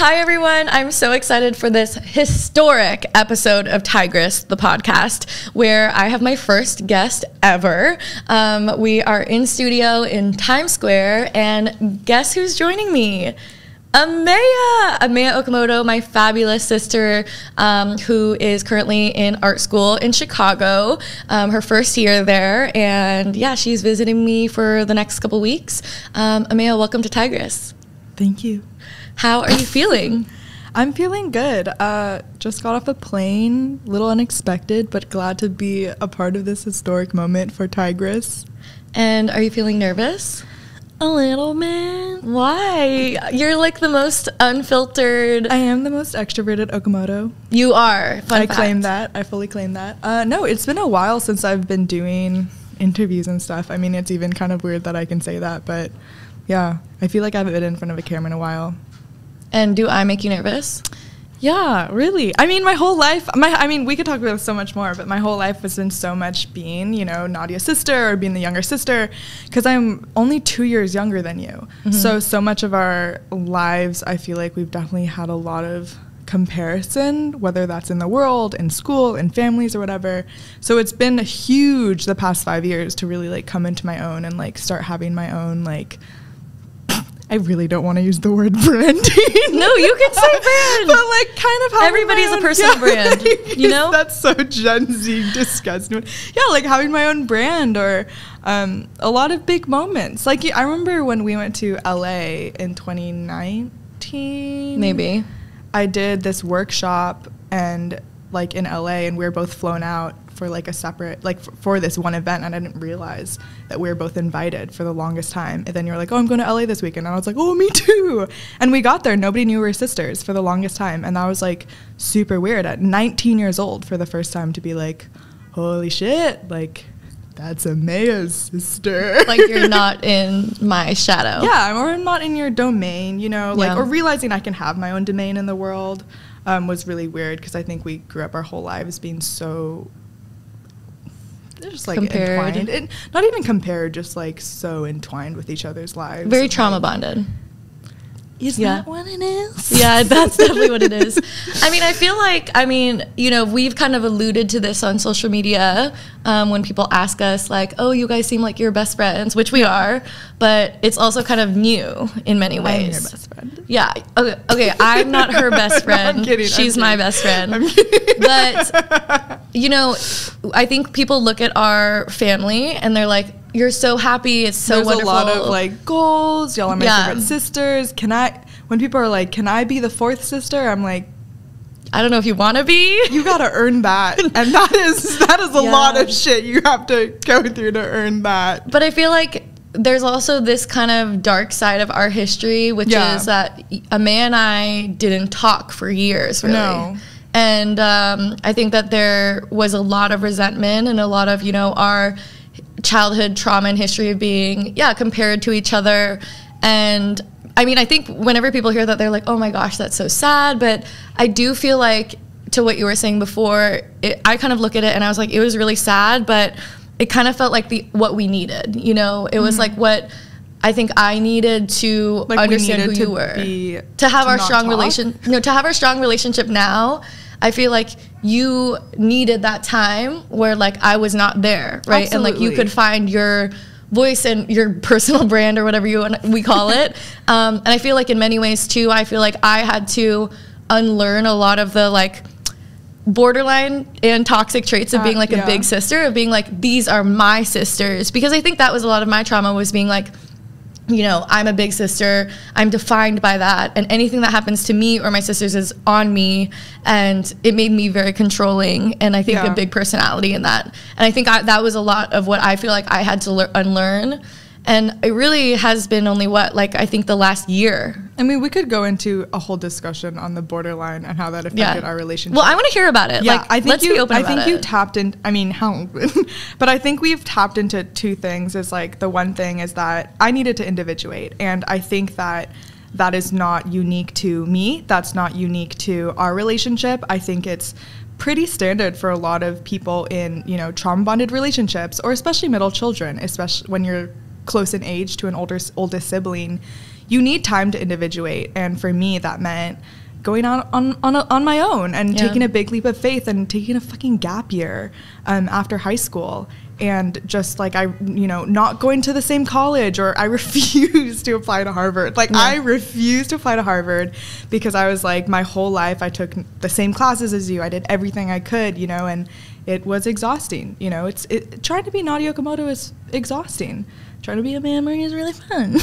Hi, everyone. I'm so excited for this historic episode of Tigress, the podcast, where I have my first guest ever. We are in studio in Times Square, and guess who's joining me? Ameya Okamoto, my fabulous sister, who is currently in art school in Chicago, her first year there, and yeah, she's visiting me for the next couple weeks. Ameya, welcome to Tigress. Thank you. How are you feeling? I'm feeling good. Just got off the plane, a little unexpected, but glad to be a part of this historic moment for Tigress. And are you feeling nervous? A little bit. Why? You're like the most unfiltered. I am the most extroverted Okamoto. You are. Fun fact. Claim that. I fully claim that. No, it's been a while since I've been doing interviews and stuff. I mean, it's even kind of weird that I can say that, but yeah, I feel like I haven't been in front of a camera in a while. And do I make you nervous? Yeah, really. I mean, my whole life, we could talk about so much more, but my whole life has been so much being, Nadya's sister or being the younger sister, because I'm only 2 years younger than you. Mm-hmm. So much of our lives, I feel like we've definitely had a lot of comparison, whether that's in the world, in school, in families or whatever. So it's been huge the past 5 years to really like come into my own and like start having my own like, I really don't want to use the word branding. No, you can say brand. But like kind of having everybody's a personal brand, you know? That's so Gen Z disgusting. Yeah, like having my own brand or a lot of big moments. Like I remember when we went to LA in 2019. Maybe. I did this workshop and like in LA and we were both flown out for like a separate, like for this one event, and I didn't realize that we were both invited for the longest time. And then you were like, oh, I'm going to LA this weekend. And I was like, oh, me too. And we got there. Nobody knew we were sisters for the longest time. And that was like super weird at 19 years old for the first time to be like, holy shit, like that's Ameya's sister. Like you're not in my shadow. Yeah, or I'm not in your domain, like, or realizing I can have my own domain in the world was really weird because I think we grew up our whole lives being so just like compared. Entwined. And not even compared, just like so entwined with each other's lives. Very trauma bonded. Is that what it is? Yeah, that's definitely what it is. I mean, I feel like, we've kind of alluded to this on social media when people ask us like, oh, you guys seem like you're best friends, which we are, but it's also kind of new in many ways. I'm your best friend. Yeah. Okay. I'm not her best friend. No, I'm kidding. She's my best friend. I'm kidding. But, I think people look at our family and they're like, you're so happy. It's so wonderful. There's a lot of like goals. Y'all are my favorite sisters. When people are like, can I be the fourth sister? I'm like, I don't know if you want to be. You got to earn that. And that is a lot of shit you have to go through to earn that. But I feel like there's also this kind of dark side of our history, which is that Ameya and I didn't talk for years, really. No. And I think that there was a lot of resentment and a lot of, our childhood trauma and history of being compared to each other. And I think whenever people hear that, they're like, oh my gosh, that's so sad. But I do feel like, to what you were saying before, I kind of look at it and I was like, it was really sad, but it kind of felt like what we needed, it was like what I think I needed to like understand who you were, to have our strong relationship now. I feel like you needed that time where like I was not there, right? Absolutely. And like you could find your voice and your personal brand or whatever we call it. And I feel like in many ways too, I feel like I had to unlearn a lot of the like borderline and toxic traits of being like a big sister, of being like, these are my sisters. Because I think that was a lot of my trauma, was being like, I'm a big sister, I'm defined by that, and anything that happens to me or my sisters is on me, and it made me very controlling, and I think a big personality in that. And I think that was a lot of what I feel like I had to unlearn. And it really has been only I think the last year. I mean, we could go into a whole discussion on the borderline and how that affected our relationship. Well, I want to hear about it. Yeah, let's be open about it. I think you tapped in, how open? But I think we've tapped into two things. Is like, the one thing is that I needed to individuate. And I think that is not unique to me. That's not unique to our relationship. I think it's pretty standard for a lot of people in, trauma bonded relationships, or especially middle children, especially when you're close in age to an oldest sibling. you need time to individuate. And for me, that meant going on my own and taking a big leap of faith and taking a fucking gap year after high school. And just like, not going to the same college, or I refused to apply to Harvard. Like, I refused to apply to Harvard because I was like, my whole life I took the same classes as you. I did everything I could, and it was exhausting. Trying to be Nadya Okamoto is exhausting. Trying to be Ameya Marie is really fun.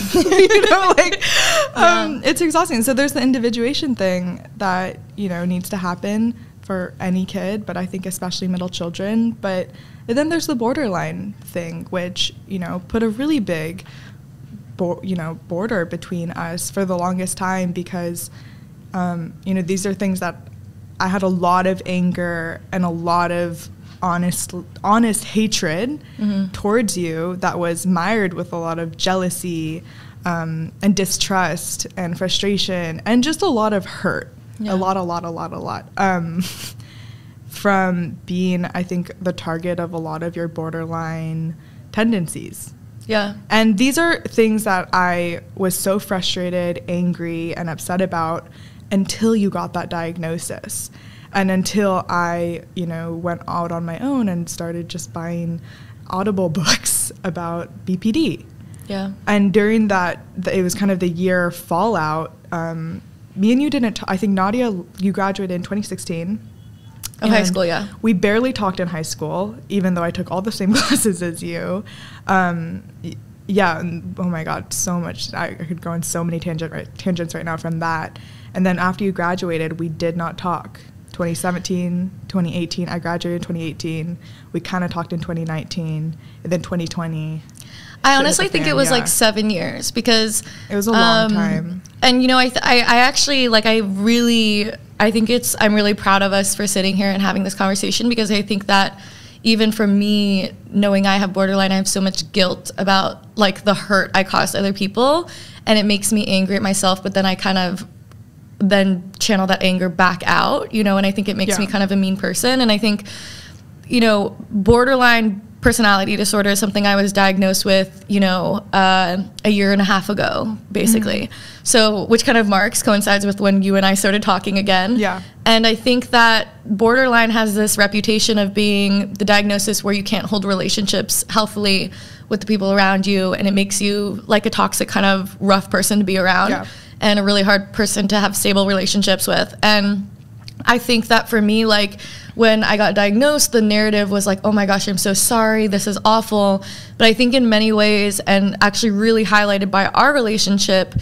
It's exhausting. So there's the individuation thing that, needs to happen for any kid, but I think especially middle children. But then there's the borderline thing, which, put a really big, border between us for the longest time because, these are things that I had a lot of anger and a lot of honest hatred towards you that was mired with a lot of jealousy and distrust and frustration and just a lot of hurt. A lot. From being, I think, the target of a lot of your borderline tendencies. Yeah. And these are things that I was so frustrated, angry, and upset about until you got that diagnosis. And until I, went out on my own and started just buying Audible books about BPD. Yeah. And during that, it was kind of the year fallout. Me and you didn't, I think, Nadya, you graduated in 2016. Of high school, yeah. We barely talked in high school, even though I took all the same classes as you. Yeah, and oh my God, so much. I could go on so many tangents right now from that. And then after you graduated, we did not talk. 2017, 2018, I graduated in 2018. We kind of talked in 2019, and then 2020. I honestly think it was like 7 years because it was a long time. And I actually I'm really proud of us for sitting here and having this conversation because I think that even for me, knowing I have borderline, I have so much guilt about like the hurt I caused other people, and it makes me angry at myself, but then I kind of then channel that anger back out, and I think it makes me kind of a mean person. And I think, borderline personality disorder is something I was diagnosed with, a year and a half ago, basically. So, which kind of coincides with when you and I started talking again. Yeah. And I think that borderline has this reputation of being the diagnosis where you can't hold relationships healthily with the people around you, and it makes you like a toxic kind of rough person to be around and a really hard person to have stable relationships with. And I think that for me, like when I got diagnosed, the narrative was like, oh my gosh, I'm so sorry, this is awful. But I think in many ways, and actually really highlighted by our relationship,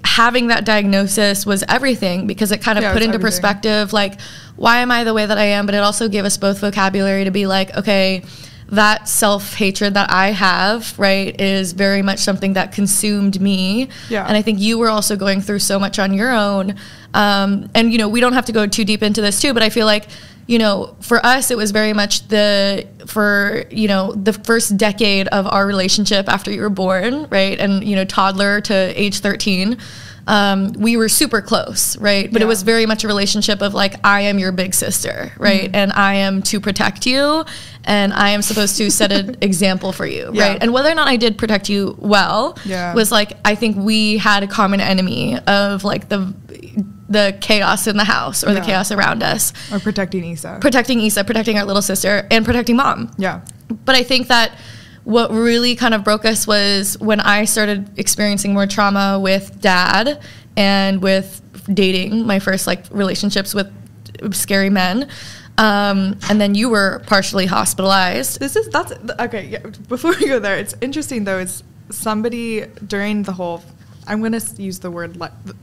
having that diagnosis was everything because it kind of put into perspective, like, why am I the way that I am? But it also gave us both vocabulary to be like, okay, that self-hatred that I have, right, is very much something that consumed me. Yeah. And I think you were also going through so much on your own. And, we don't have to go too deep into this too, but I feel like, for us, it was very much the first decade of our relationship after you were born, right? And, toddler to age 13. We were super close, right? But it was very much a relationship of like, I am your big sister, right? And I am to protect you, and I am supposed to set an example for you, right? And whether or not I did protect you well was like, I think we had a common enemy of like the chaos in the house or the chaos around us. Or protecting Issa, protecting our little sister, and protecting mom. Yeah. But I think that what really kind of broke us was when I started experiencing more trauma with dad and with dating, my first like relationships with scary men. And then you were partially hospitalized. That's okay. Yeah, before we go there, it's interesting though. It's somebody during the whole, I'm going to use the word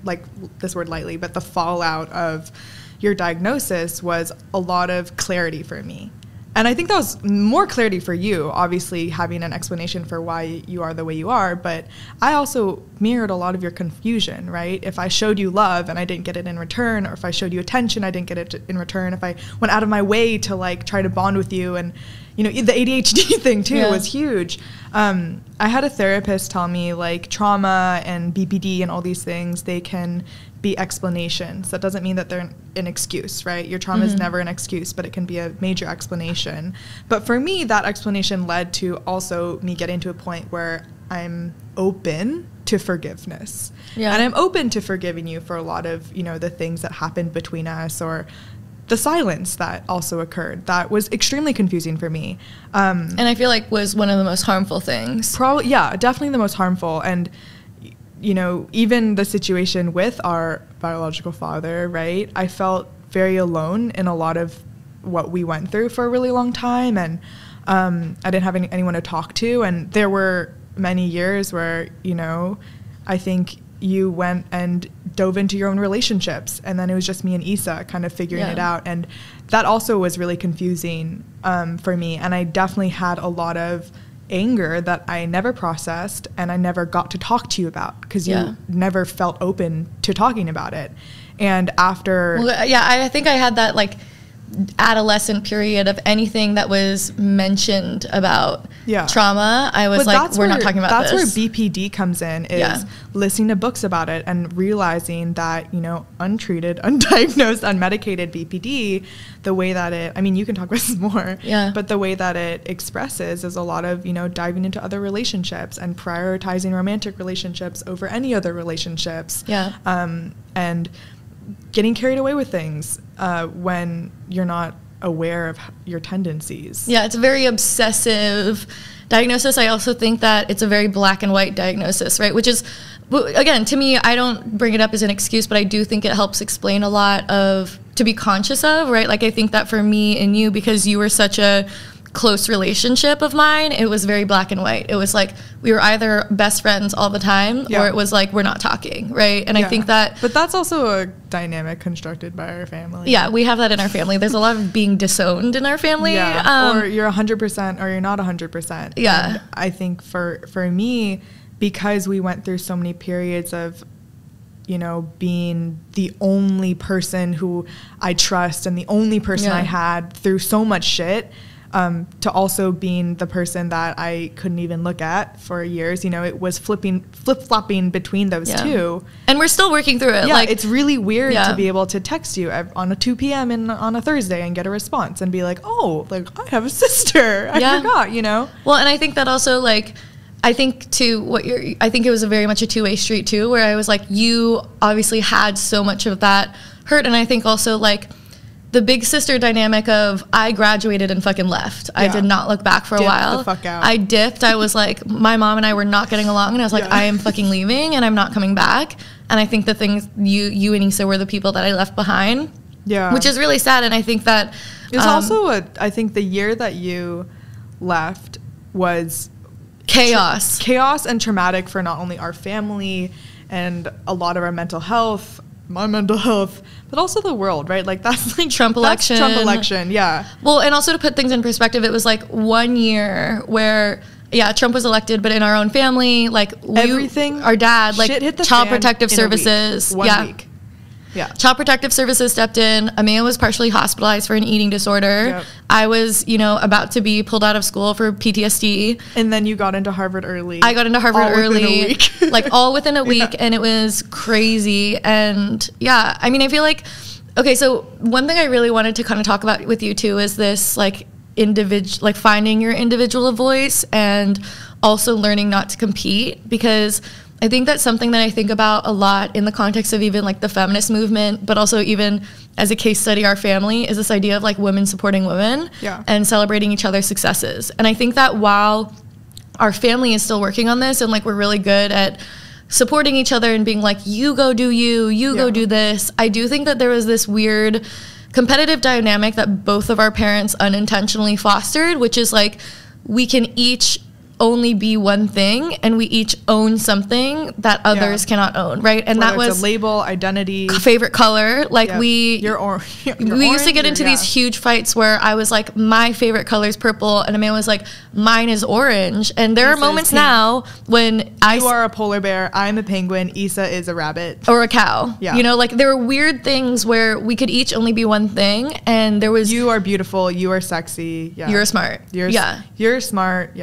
like this word lightly, but the fallout of your diagnosis was a lot of clarity for me. And I think that was more clarity for you, obviously having an explanation for why you are the way you are. But I also mirrored a lot of your confusion, right? If I showed you love and I didn't get it in return, or if I showed you attention, I didn't get it in return, if I went out of my way to like try to bond with you, and the ADHD thing too was huge. I had a therapist tell me like trauma and BPD and all these things, they can be explanations. That doesn't mean that they're an excuse, right? Your trauma is never an excuse, but it can be a major explanation. But for me, that explanation led to also me getting to a point where I'm open to forgiveness. Yeah. And I'm open to forgiving you for a lot of, you know, the things that happened between us, or the silence that also occurred that was extremely confusing for me. And I feel like was one of the most harmful things. Probably, yeah, definitely the most harmful. And, you know, even the situation with our biological father, right? I felt very alone in a lot of what we went through for a really long time. And I didn't have anyone to talk to. And there were many years where, you know, I think you went and dove into your own relationships, and then it was just me and Issa kind of figuring it out. And that also was really confusing for me. And I definitely had a lot of anger that I never processed and I never got to talk to you about, because you never felt open to talking about it. And after... Well, yeah, I think I had that, like, adolescent period of anything that was mentioned about trauma, I was like, we're not talking about this. That's where BPD comes in, is listening to books about it and realizing that, you know, untreated, undiagnosed, unmedicated BPD, the way that it, I mean, you can talk about this more, but the way that it expresses is a lot of, you know, diving into other relationships and prioritizing romantic relationships over any other relationships. And getting carried away with things when you're not aware of your tendencies. Yeah, it's a very obsessive diagnosis. I also think that it's a very black and white diagnosis, right? Which is, again, to me, I don't bring it up as an excuse, but I do think it helps explain a lot of, to be conscious of, right? Like, I think that for me and you, because you were such a close relationship of mine, it was very black and white. It was like we were either best friends all the time, or it was like we're not talking, right? And I think that... But that's also a dynamic constructed by our family. Yeah, we have that in our family. There's a lot of being disowned in our family. Or you're 100% or you're not 100%. Yeah. And I think for me, because we went through so many periods of, you know, being the only person who I trust and the only person I had through so much shit, to also being the person that I couldn't even look at for years, you know, it was flip-flopping between those two. And we're still working through it. Yeah, like, it's really weird to be able to text you on a 2 p.m. on a Thursday and get a response and be like, oh, like, I have a sister. I forgot, you know? Well, and I think that also, like, I think I think it was a very much a two-way street too, where I was like, you obviously had so much of that hurt. And I think also, like, the big sister dynamic of I graduated and fucking left. I did not look back for a while. The fuck out. I dipped. I was like, my mom and I were not getting along, and I was like, I am fucking leaving and I'm not coming back. And I think the things you and Issa were the people that I left behind. Yeah. Which is really sad. And I think that it's also I think the year that you left was chaos and traumatic for not only our family and a lot of our mental health, my mental health, but also the world, right? Like, that's like Trump election, yeah. Well, and also to put things in perspective, it was like 1 year where Trump was elected, but in our own family, like, everything, our dad, like, Child Protective Services, one week. Yeah. Child Protective Services stepped in. Ameya was partially hospitalized for an eating disorder. Yep. I was, you know, about to be pulled out of school for PTSD. And then you got into Harvard early. I got into Harvard early. Within a week. Like, all within a week. And it was crazy. And I mean, I feel like, okay, so one thing I really wanted to kind of talk about with you too is this, like, finding your individual voice and also learning not to compete, because I think that's something that I think about a lot in the context of even, like, the feminist movement, but also even as a case study, our family, is this idea of, like, women supporting women and celebrating each other's successes. And I think that while our family is still working on this and, like, we're really good at supporting each other and being like, you go do you go do this, I do think that there was this weird competitive dynamic that both of our parents unintentionally fostered, which is, like, we can each only be one thing and we each own something that others cannot own, right? And whether that was a label, identity, favorite color. Like, we used to get into these huge fights where I was like, my favorite color is purple, and Ameya was like, mine is orange. And there are moments now when you are a polar bear, I'm a penguin, Issa is a rabbit or a cow. You know, like, there were weird things where we could each only be one thing, and there was, you are beautiful, you are sexy, you're smart, you're smart,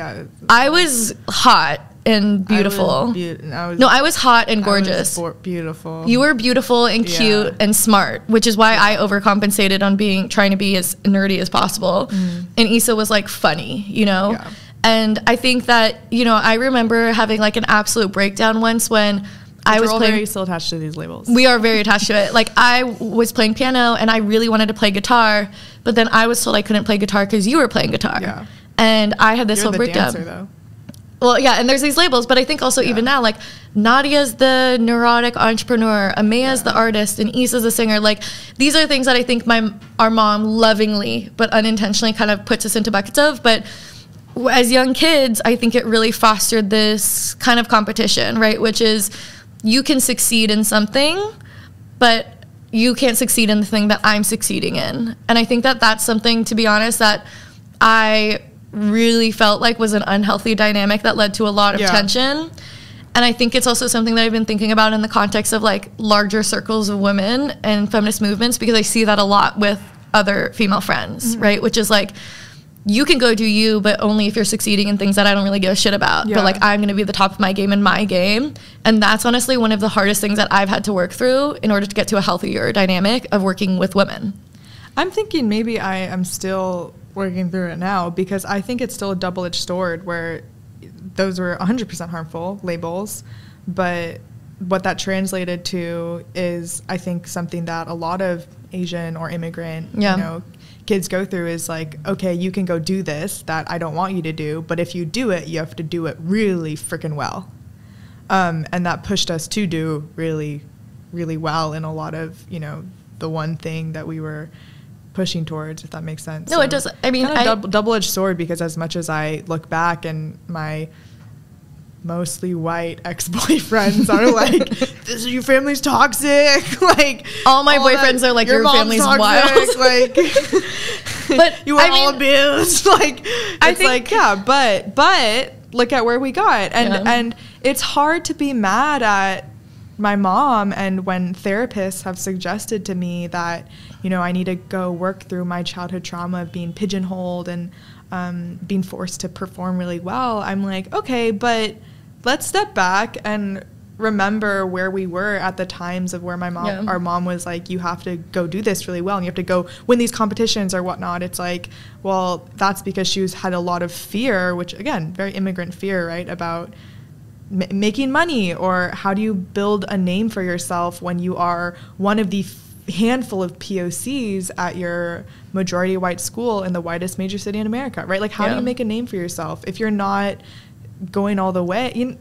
I was hot and beautiful. I was hot and gorgeous. Beautiful. You were beautiful and cute and smart, which is why I overcompensated on trying to be as nerdy as possible. And Issa was, like, funny, you know? And I think that, you know, I remember having like an absolute breakdown once when I was playing. Very still attached to these labels. We are very attached to it. Like, I was playing piano and I really wanted to play guitar, but then I was told I couldn't play guitar because you were playing guitar. Yeah. And I had this You're whole the breakdown. dancer, though. Well, yeah, and there's these labels, but I think also even now, like, Nadya's the neurotic entrepreneur, Ameya's the artist, and Issa's the singer. Like, these are things that I think our mom lovingly but unintentionally kind of puts us into buckets of. But as young kids, I think it really fostered this kind of competition, right? Which is, you can succeed in something, but you can't succeed in the thing that I'm succeeding in. And I think that that's something, to be honest, that I really felt like was an unhealthy dynamic that led to a lot of tension. And I think it's also something that I've been thinking about in the context of like larger circles of women and feminist movements, because I see that a lot with other female friends, right? Which is like, you can go do you, but only if you're succeeding in things that I don't really give a shit about. But like, I'm gonna be the top of my game in my game. And that's honestly one of the hardest things that I've had to work through in order to get to a healthier dynamic of working with women. I'm thinking maybe I am still working through it now, because I think it's still a double-edged sword where those were 100% harmful labels, but what that translated to is, I think, something that a lot of Asian or immigrant, you know, kids go through is like, okay, you can go do this that I don't want you to do, but if you do it, you have to do it really freaking well. And that pushed us to do really, really well in a lot of, you know, the one thing that we were pushing towards, if that makes sense. No, so it does. I mean, kind of double-edged sword, because as much as I look back and my mostly white ex-boyfriends are like, this, your family's toxic. Like, all my boyfriends are like, your family's toxic, wild. Like, but you were all abused. Like, it's like, yeah, but look at where we got. And it's hard to be mad at my mom, and when therapists have suggested to me that, you know, I need to go work through my childhood trauma of being pigeonholed and being forced to perform really well, I'm like, okay, but let's step back and remember where we were at the times of where my mom, our mom was like, you have to go do this really well and you have to go win these competitions or whatnot. It's like, well, that's because she had a lot of fear, which again, very immigrant fear, right? About making money, or how do you build a name for yourself when you are one of the handful of POCs at your majority white school in the whitest major city in America, right? Like, how do you make a name for yourself if you're not going all the way? You know,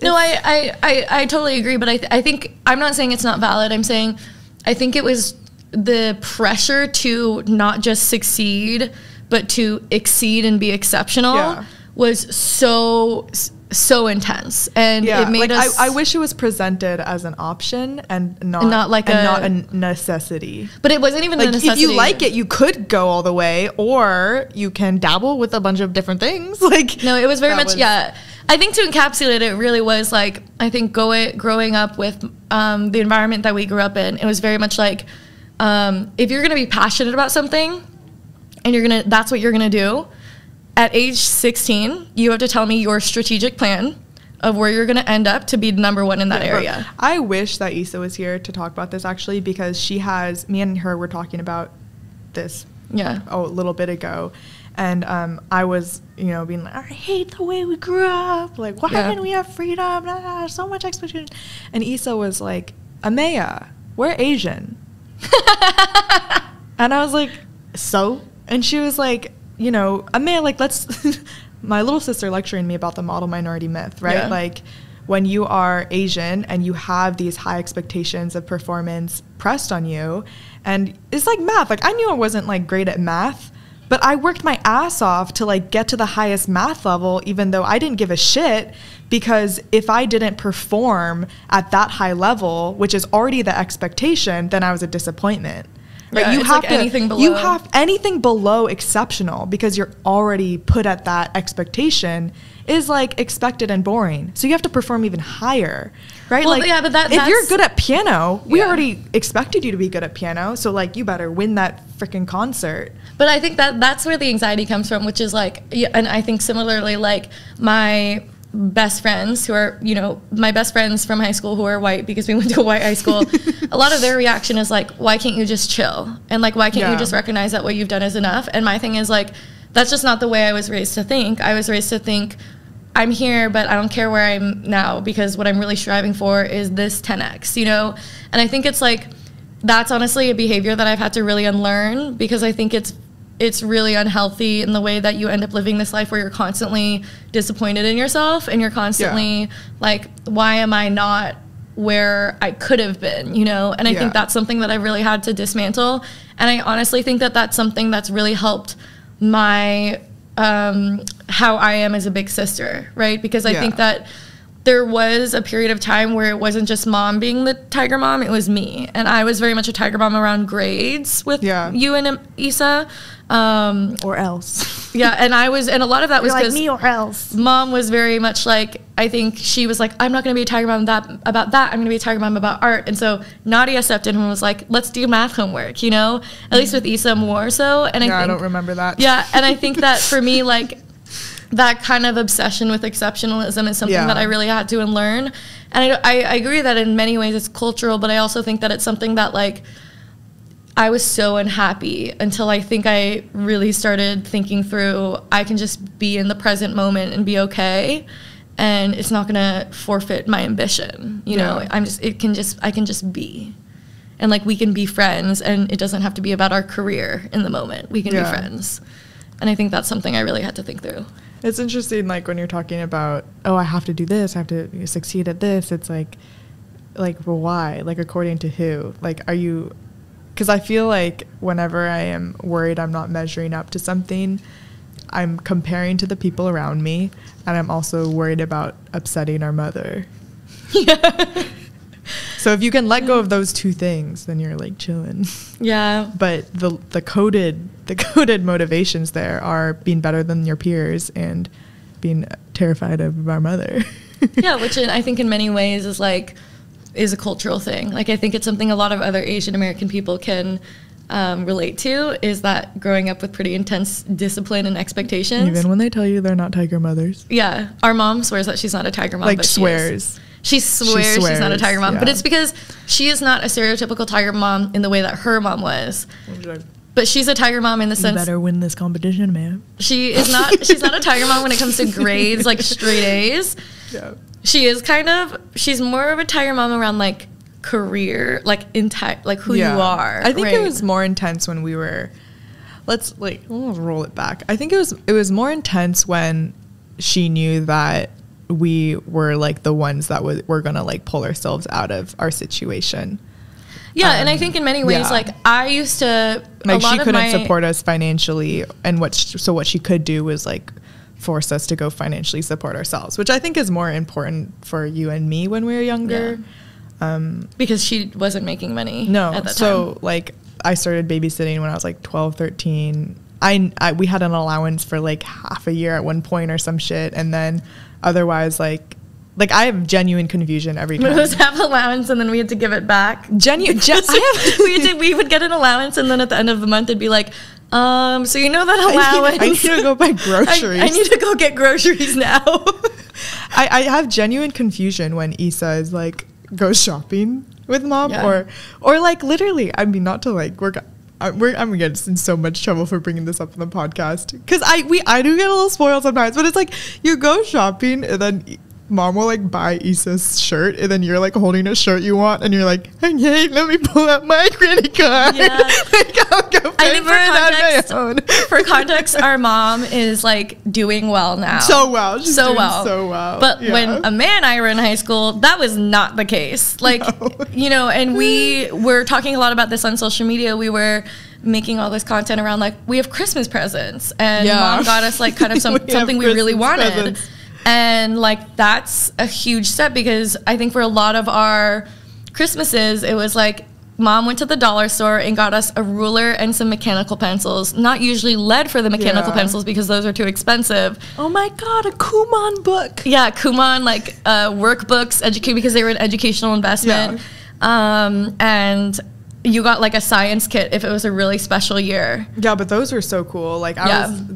no, I totally agree, but I think, I'm not saying it's not valid. I'm saying I think it was the pressure to not just succeed, but to exceed and be exceptional was so intense, and it made us. I wish it was presented as an option and not a necessity. But it wasn't even a necessity. If you like it, you could go all the way, or you can dabble with a bunch of different things. Like, no, it was very much I think to encapsulate it really was like, I think growing up with the environment that we grew up in, it was very much like, if you're gonna be passionate about something, and that's what you're gonna do. At age 16, you have to tell me your strategic plan of where you're going to end up to be number one in that area. I wish that Issa was here to talk about this, actually, because me and her were talking about this a little bit ago. And I was, being like, I hate the way we grew up. Like, why didn't we have freedom? So much expectation. And Issa was like, Ameya, we're Asian. And I was like, so? And she was like, Ameya, like, let's, my little sister lecturing me about the model minority myth, right? Yeah. Like, when you are Asian and you have these high expectations of performance pressed on you, and it's like math. Like, I knew I wasn't, like, great at math, but I worked my ass off to, like, get to the highest math level, even though I didn't give a shit, because if I didn't perform at that high level, which is already the expectation, then I was a disappointment. Right, you have anything below exceptional, because you're already put at that expectation, is like expected and boring. So you have to perform even higher, right? Well, like, but if you're good at piano, we already expected you to be good at piano. So like, you better win that freaking concert. But I think that's where the anxiety comes from, which is like, and I think similarly, like my best friends who are, my best friends from high school who are white, because we went to a white high school, a lot of their reaction is like, why can't you just chill? And like, why can't you just recognize that what you've done is enough? And my thing is like, that's just not the way I was raised to think. I was raised to think, I'm here, but I don't care where I'm now, because what I'm really striving for is this 10x, you know? And I think it's like, that's honestly a behavior that I've had to really unlearn, because I think it's really unhealthy in the way that you end up living this life where you're constantly disappointed in yourself, and you're constantly like, why am I not where I could have been, you know? And I think that's something that I really had to dismantle. And I honestly think that that's something that's really helped my how I am as a big sister, right? Because I think that there was a period of time where it wasn't just mom being the tiger mom, it was me. And I was very much a tiger mom around grades with you and Issa. Or else. Yeah, and a lot of that was because like me or else. Mom was very much like, I think she was like, I'm not going to be a tiger mom about that. I'm going to be a tiger mom about art. And so Nadya stepped in and was like, let's do math homework, you know? At least with Issa more so. And I don't remember that. Yeah, and I think that for me, like, that kind of obsession with exceptionalism is something that I really had to unlearn. And I agree that in many ways it's cultural, but I also think that it's something that, like, I was so unhappy until I think I really started thinking through, I can just be in the present moment and be okay, and it's not gonna forfeit my ambition, you know? I can just be. And like, we can be friends, and it doesn't have to be about our career in the moment. We can be friends. And I think that's something I really had to think through. It's interesting, like, when you're talking about, oh, I have to do this, I have to succeed at this. It's like, well, why? Like, according to who? Like, are you... Because I feel like whenever I am worried I'm not measuring up to something, I'm comparing to the people around me, and I'm also worried about upsetting our mother. Yeah. So if you can let go of those two things, then you're like chilling. Yeah. But the coded motivations there are being better than your peers and being terrified of our mother. Yeah, which I think in many ways is a cultural thing. Like, I think it's something a lot of other Asian American people can relate to, is that growing up with pretty intense discipline and expectations. Even when they tell you they're not tiger mothers. Yeah. Our mom swears that she's not a tiger mom. Like, but swears. She swears she's not a tiger mom. Yeah. But it's because she is not a stereotypical tiger mom in the way that her mom was. But she's a tiger mom in the sense... You better win this competition, man. She's not a tiger mom when it comes to grades, like straight A's. Yeah. She's more of a tiger mom around, like, career, like, like who you are. I think it was more intense when we were, let's roll it back. I think it was more intense when she knew that we were, like, the ones that were gonna, like, pull ourselves out of our situation. Yeah, and I think in many ways, like, I used to... Like, she couldn't support us financially, and what she could do was, like, force us to go financially support ourselves, which I think is more important for you and me when we were younger. Yeah. Because she wasn't making money at that time. So, like, I started babysitting when I was, like, 12, 13. We had an allowance for, like, half a year at one point or some shit, and then otherwise, like I have genuine confusion every time. We would have allowance and then we had to give it back. We would get an allowance, and then at the end of the month it'd be like, so you know that allowance. I need to go buy groceries. I need to go get groceries now. I have genuine confusion when Issa is like goes shopping with mom, or like literally. I mean, not to like I'm gonna get in so much trouble for bringing this up on the podcast, because I do get a little spoiled sometimes. But it's like, you go shopping and then mom will like buy Issa's shirt, and then you're like holding a shirt you want, and you're like, okay, let me pull out my credit card. Yeah. Like, I'll go pay for that on my own. For context, our mom is like doing well now. So well. She's so doing well. So well. But when Ameya and I were in high school, that was not the case. Like, you know, and we were talking a lot about this on social media. We were making all this content around like, we have Christmas presents, and mom got us like kind of something we really wanted. Presents. And like, that's a huge step, because I think for a lot of our Christmases, it was like, mom went to the dollar store and got us a ruler and some mechanical pencils. Not usually lead for the mechanical pencils, because those are too expensive. Oh my God, a Kumon book. Yeah, Kumon, like workbooks, because they were an educational investment. Yeah. And you got like a science kit if it was a really special year. Yeah, but those were so cool. Like,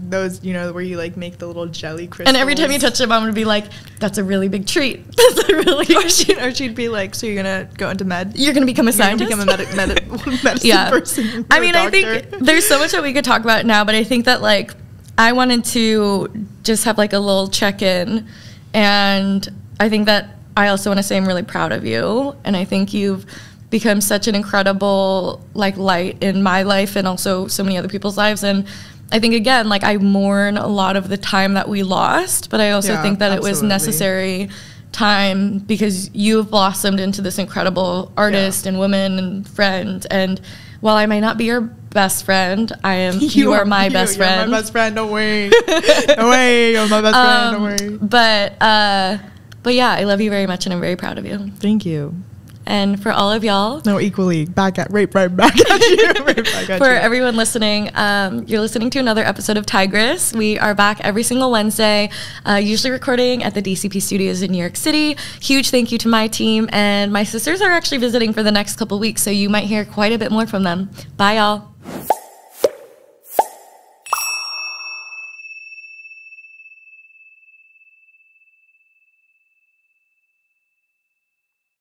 those, you know, where you like make the little jelly crystals. And every time you touch it, mom would be like, that's a really big treat. That's a really or she'd be like, so you're gonna go into med? You're gonna become a scientist? You're gonna become a medicine person. I mean, I think there's so much that we could talk about now, but I think that like, I wanted to just have like a little check-in, and I think that I also want to say I'm really proud of you, and I think you've become such an incredible like light in my life and also so many other people's lives. And I think again, like I mourn a lot of the time that we lost, but I also think that it was necessary time, because you've blossomed into this incredible artist and woman and friend. And while I may not be your best friend, I am. You are my best friend. You're my best friend. No way. No way. You're my best friend. Don't worry. But yeah, I love you very much, and I'm very proud of you. Thank you. And for all of y'all, no, equally right back at you. For everyone listening, you're listening to another episode of Tigress. We are back every single Wednesday, usually recording at the DCP studios in New York City. Huge thank you to my team, and my sisters are actually visiting for the next couple weeks, so you might hear quite a bit more from them. Bye, y'all.